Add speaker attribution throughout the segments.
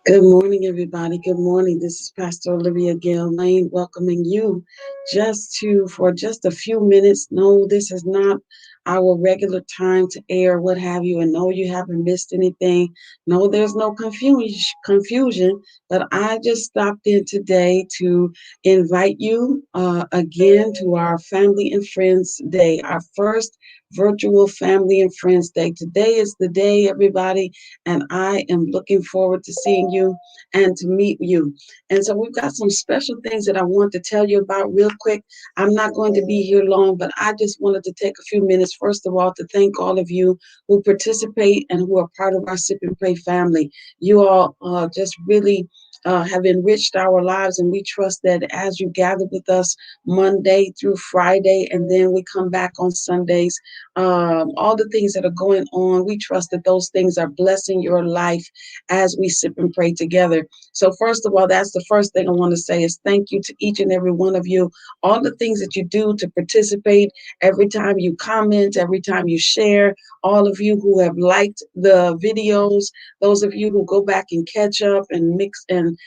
Speaker 1: Good morning, everybody. Good morning. This is Pastor Olivia Gale Lane welcoming you for just a few minutes. No, this is not our regular time to air, what have you, and no, you haven't missed anything. No, there's no confusion, but I just stopped in today to invite you again to our Family and Friends Day, our first virtual Family and Friends Day. Today is the day, everybody, and I am looking forward to seeing you and to meet you. And so we've got some special things that I want to tell you about real quick. I'm not going to be here long, but I just wanted to take a few minutes, first of all, to thank all of you who participate and who are part of our Sip and Pray family. You all just really have enriched our lives, and we trust that as you gather with us Monday through Friday, and then we come back on Sundays, all the things that are going on, we trust that those things are blessing your life as we sip and pray together. So, first of all, that's the first thing I want to say is thank you to each and every one of you. All the things that you do to participate, every time you comment, every time you share, all of you who have liked the videos, those of you who go back and catch up and mix and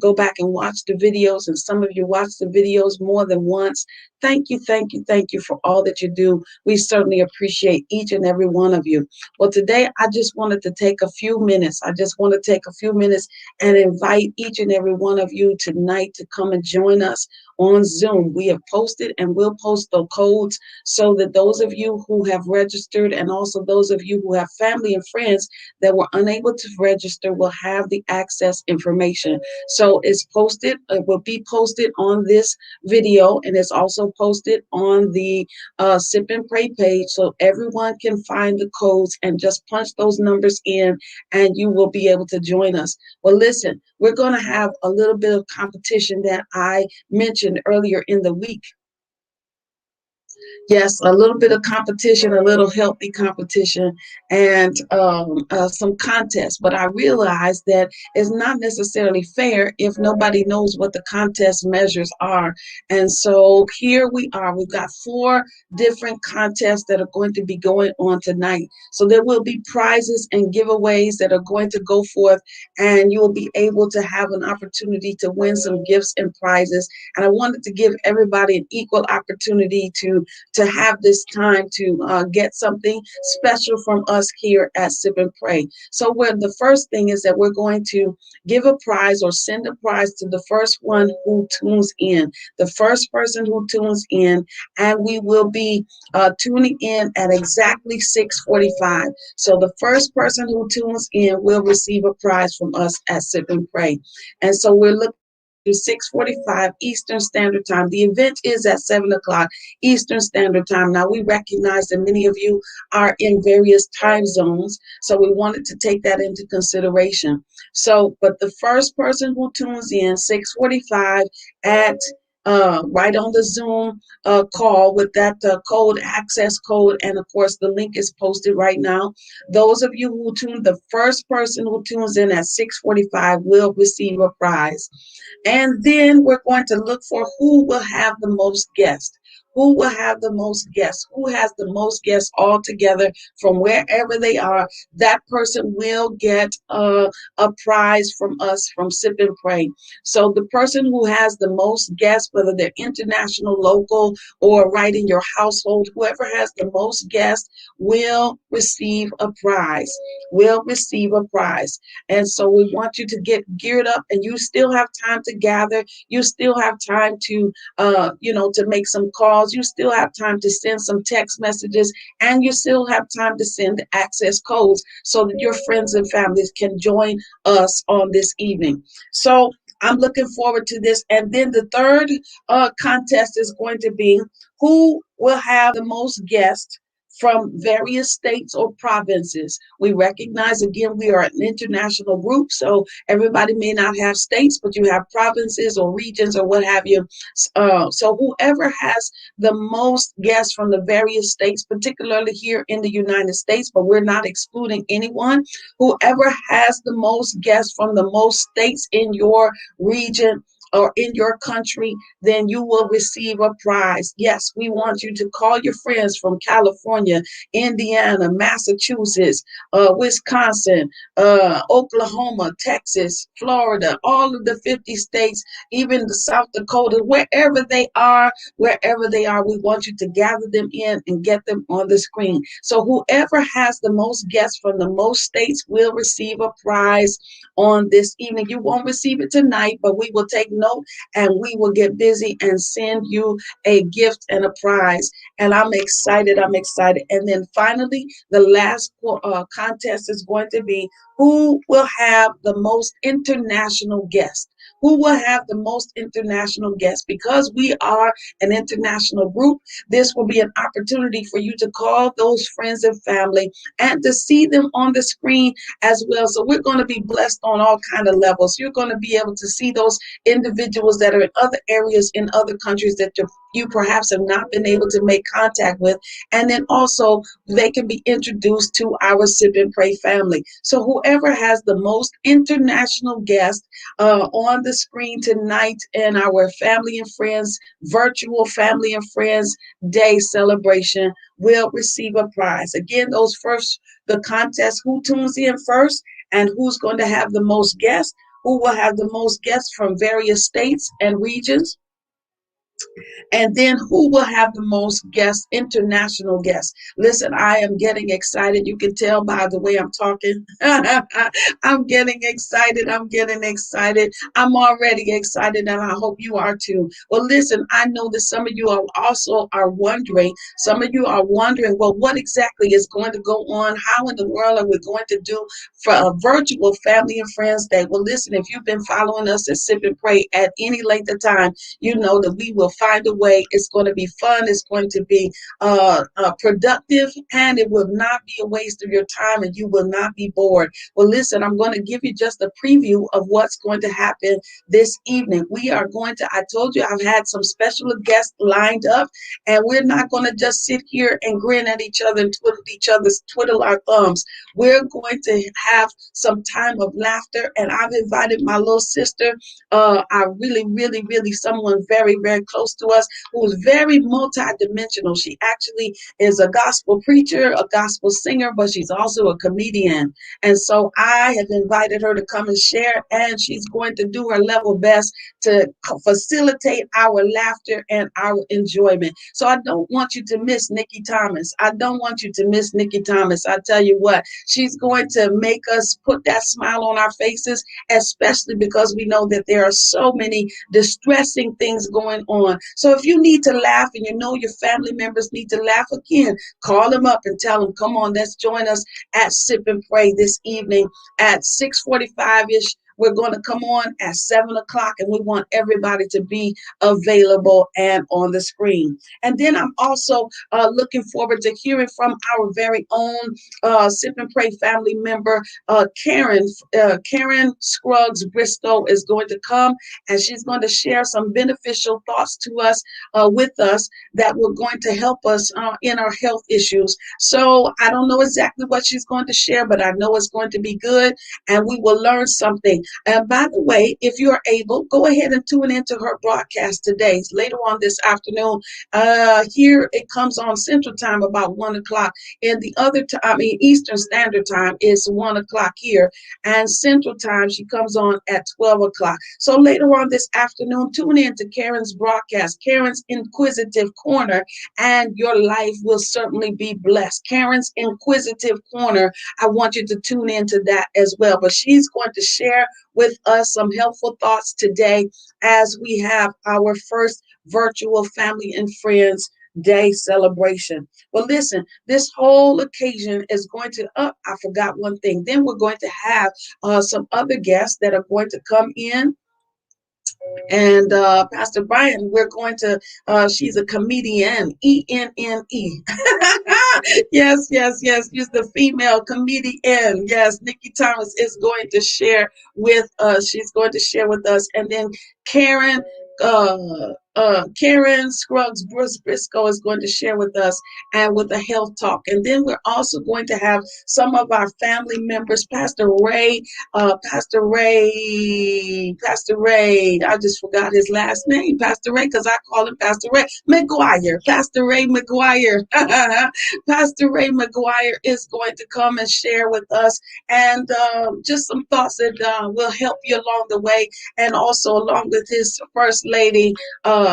Speaker 1: go back and watch the videos, and some of you watch the videos more than once. Thank you, thank you, thank you for all that you do. We certainly appreciate each and every one of you. Well, today I just wanted to take a few minutes. I just want to take a few minutes and invite each and every one of you tonight to come and join us on Zoom. We have posted and will post the codes so that those of you who have registered and also those of you who have family and friends that were unable to register will have the access information. So it's posted, it will be posted on this video, and it's also posted on the Sip and Pray page so everyone can find the codes and just punch those numbers in and you will be able to join us. Well, listen, we're going to have a little bit of competition that I mentioned earlier in the week. Yes, a little bit of competition, a little healthy competition, and some contests. But I realized that it's not necessarily fair if nobody knows what the contest measures are. And so here we are. We've got four different contests that are going to be going on tonight. So there will be prizes and giveaways that are going to go forth, and you will be able to have an opportunity to win some gifts and prizes. And I wanted to give everybody an equal opportunity to have this time to get something special from us here at Sip and Pray. So where the first thing is that we're going to give a prize or send a prize to the first one who tunes in, the first person who tunes in, and we will be tuning in at exactly 6:45. So the first person who tunes in will receive a prize from us at Sip and Pray. And so we're looking to 6:45 Eastern Standard Time. The event is at 7 o'clock Eastern Standard Time. Now, we recognize that many of you are in various time zones, so we wanted to take that into consideration. So, but the first person who tunes in, 6:45 at right on the Zoom call with that code, access code, and of course the link is posted right now. Those of you who tune, the first person who tunes in at 6:45 will receive a prize. And then we're going to look for who will have the most guests. Who will have the most guests? Who has the most guests all together from wherever they are? That person will get a prize from us from Sip and Pray. So the person who has the most guests, whether they're international, local, or right in your household, whoever has the most guests will receive a prize. Will receive a prize. And so we want you to get geared up, and you still have time to gather. You still have time to, to make some calls. You still have time to send some text messages, and you still have time to send access codes so that your friends and families can join us on this evening. So I'm looking forward to this. And then the third contest is going to be who will have the most guests from various states or provinces. We recognize, again, we are an international group, so everybody may not have states, but you have provinces or regions or what have you. So whoever has the most guests from the various states, particularly here in the United States, but we're not excluding anyone, whoever has the most guests from the most states in your region or in your country, then you will receive a prize. Yes, we want you to call your friends from California, Indiana, Massachusetts, Wisconsin, Oklahoma, Texas, Florida, all of the 50 states, even the South Dakota, wherever they are, we want you to gather them in and get them on the screen. So whoever has the most guests from the most states will receive a prize on this evening. You won't receive it tonight, but we will take note and we will get busy and send you a gift and a prize. And I'm excited. I'm excited. And then finally, the last contest is going to be who will have the most international guests. Who will have the most international guests? Because we are an international group, this will be an opportunity for you to call those friends and family and to see them on the screen as well. So we're going to be blessed on all kind of levels. You're going to be able to see those individuals that are in other areas in other countries that you perhaps have not been able to make contact with. And then also they can be introduced to our Sip and Pray family. So whoever has the most international guests on the screen tonight in our family and friends, virtual family and friends day celebration will receive a prize. Again, the contest, who tunes in first and who's going to have the most guests, who will have the most guests from various states and regions, and then who will have the most guests, international guests. Listen, I am getting excited. You can tell by the way I'm talking. I'm getting excited. I'm getting excited. I'm already excited, and I hope you are too. Well, listen, I know that some of you are wondering, well, what exactly is going to go on? How in the world are we going to do for a virtual family and friends day? Well, listen, if you've been following us at Sip and Pray at any length of time, you know that we will find a way. It's going to be fun. It's going to be productive, and it will not be a waste of your time, and you will not be bored. Well, listen, I'm going to give you just a preview of what's going to happen this evening. I told you I've had some special guests lined up, and we're not going to just sit here and grin at each other and twiddle our thumbs. We're going to have some time of laughter, and I've invited my little sister, I really someone very, very close to us who's very multidimensional. She actually is a gospel preacher, a gospel singer, but she's also a comedian. And so I have invited her to come and share, and she's going to do her level best to facilitate our laughter and our enjoyment. So I don't want you to miss Nikki Thomas. I don't want you to miss Nikki Thomas. I tell you what, she's going to make us put that smile on our faces, especially because we know that there are so many distressing things going on. So if you need to laugh and you know your family members need to laugh again, call them up and tell them, come on, let's join us at Sip and Pray this evening at 6:45-ish. We're going to come on at 7 o'clock, and we want everybody to be available and on the screen. And then I'm also looking forward to hearing from our very own Sip and Pray family member, Karen. Karen Scruggs Bristow is going to come, and she's going to share some beneficial thoughts to us, with us, that were going to help us in our health issues. So I don't know exactly what she's going to share, but I know it's going to be good, and we will learn something. And by the way, if you're able, go ahead and tune into her broadcast today, later on this afternoon. Here it comes on Central Time about 1 o'clock. And the other time, Eastern Standard Time is 1 o'clock here. And Central Time, she comes on at 12 o'clock. So later on this afternoon, tune in to Karen's broadcast, Karen's Inquisitive Corner, and your life will certainly be blessed. Karen's Inquisitive Corner, I want you to tune into that as well. But she's going to share with us some helpful thoughts today as we have our first virtual family and friends day celebration. Well, listen, this whole occasion is going to, I forgot one thing. Then we're going to have some other guests that are going to come in. And Pastor Brian, we're going to, she's a comedian, ENNE. Yes. She's the female comedian. Yes, Nikki Thomas is going to share with us. She's going to share with us. And then Karen, Karen Scruggs Bruce Briscoe is going to share with us and with a health talk. And then we're also going to have some of our family members, Pastor Ray, I just forgot his last name, Pastor Ray, because I call him Pastor Ray McGuire. Pastor Ray McGuire. Pastor Ray McGuire is going to come and share with us and just some thoughts that will help you along the way. And also along with his first lady,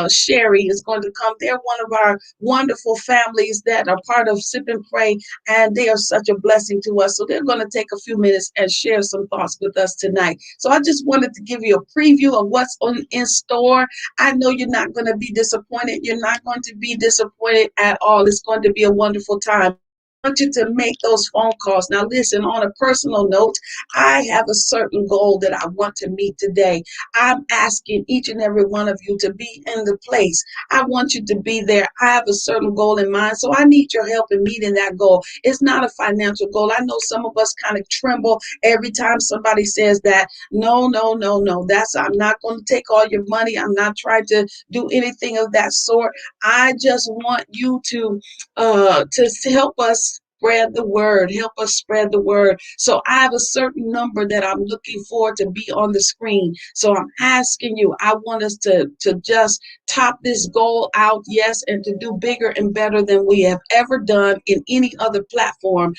Speaker 1: Sherry is going to come. They're one of our wonderful families that are part of Sip and Pray, and they are such a blessing to us. So they're going to take a few minutes and share some thoughts with us tonight. So I just wanted to give you a preview of what's in store. I know you're not going to be disappointed. You're not going to be disappointed at all. It's going to be a wonderful time. I want you to make those phone calls. Now, listen, on a personal note, I have a certain goal that I want to meet today. I'm asking each and every one of you to be in the place. I want you to be there. I have a certain goal in mind, so I need your help in meeting that goal. It's not a financial goal. I know some of us kind of tremble every time somebody says that. No, no, no, no. I'm not going to take all your money. I'm not trying to do anything of that sort. I just want you to help us spread the word. Help us spread the word. So I have a certain number that I'm looking for to be on the screen. So I'm asking you, I want us to just top this goal out, yes, and to do bigger and better than we have ever done in any other platform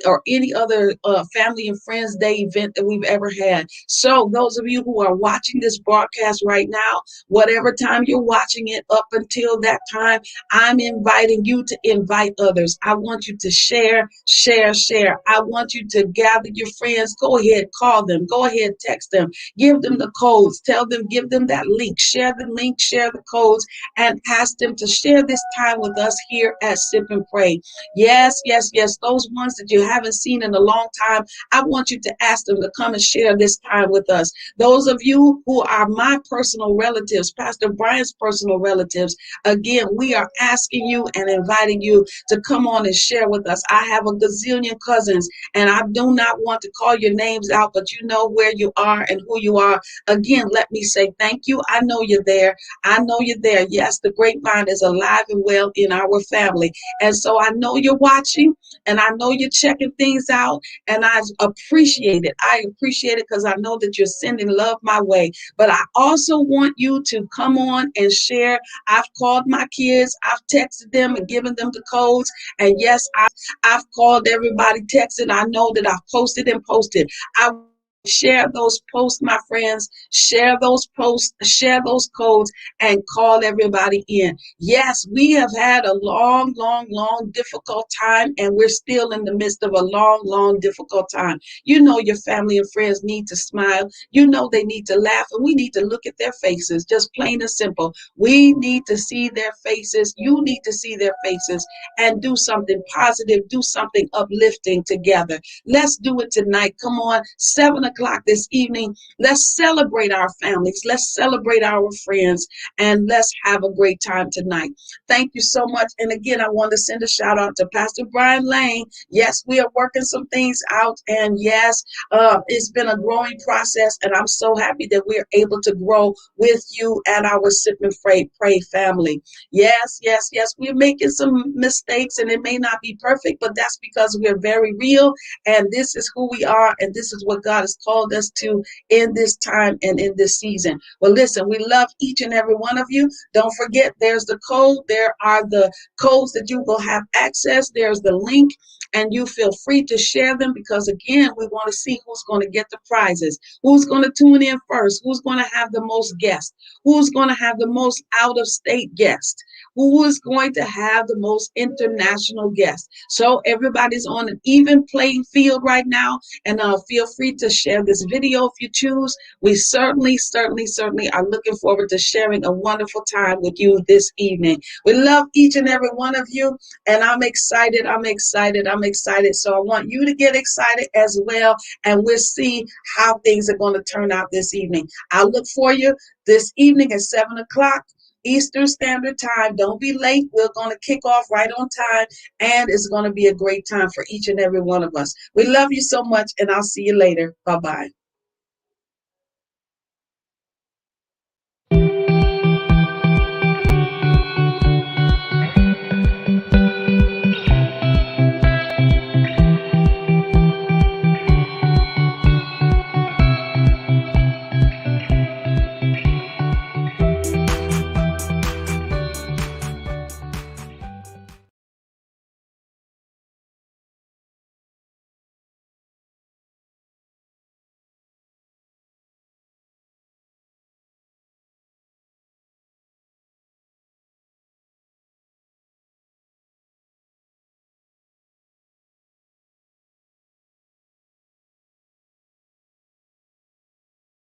Speaker 1: or any other family and friends day event that we've ever had. So those of you who are watching this broadcast right now, whatever time you're watching it up until that time, I'm inviting you to invite others. I want you to share, share, share. I want you to gather your friends. Go ahead, call them. Go ahead, text them. Give them the codes. Tell them, give them that link. Share the link, share the codes, and ask them to share this time with us here at Sip and Pray. Yes, yes, yes. Those ones that you haven't seen in a long time, I want you to ask them to come and share this time with us. Those of you who are my personal relatives, Pastor Brian's personal relatives, again, we are asking you and inviting you to come on and share with us. I have a gazillion cousins, and I do not want to call your names out, but you know where you are and who you are. Again, let me say thank you. I know you're there. I know you're there. Yes, the grapevine is alive and well in our family. And so I know you're watching, and I know you're checking things out, and I appreciate it. I appreciate it because I know that you're sending love my way. But I also want you to come on and share. I've called my kids, I've texted them and given them the codes. And yes, I've called everybody, texted. I know that I've posted and posted. I share those posts, my friends. Share those posts, share those codes, and call everybody in. Yes, we have had a long, long, long, difficult time, and we're still in the midst of a long, long, difficult time. You know, your family and friends need to smile. You know, they need to laugh, and we need to look at their faces, just plain and simple. We need to see their faces. You need to see their faces and do something positive, do something uplifting together. Let's do it tonight. Come on, 7 o'clock this evening. Let's celebrate our families. Let's celebrate our friends, and let's have a great time tonight. Thank you so much. And again, I want to send a shout out to Pastor Brian Lane. Yes, we are working some things out, and yes, it's been a growing process, and I'm so happy that we're able to grow with you and our Sip and Pray family. Yes, yes, yes, we're making some mistakes, and it may not be perfect, but that's because we're very real, and this is who we are, and this is what God has called us to in this time and in this season. Well, listen, we love each and every one of you. Don't forget, there's the code. There are the codes that you will have access. There's the link, and you feel free to share them because, again, we want to see who's going to get the prizes, who's going to tune in first, who's going to have the most guests, who's going to have the most out-of-state guests, who is going to have the most international guests. So everybody's on an even playing field right now, and feel free to share this video if you choose. We certainly are looking forward to sharing a wonderful time with you this evening. We love each and every one of you, and I'm excited. So I want you to get excited as well, and we'll see how things are going to turn out this evening. I'll look for you this evening at 7 o'clock. Eastern Standard Time. Don't be late. We're going to kick off right on time, and it's going to be a great time for each and every one of us. We love you so much, and I'll see you later. Bye-bye.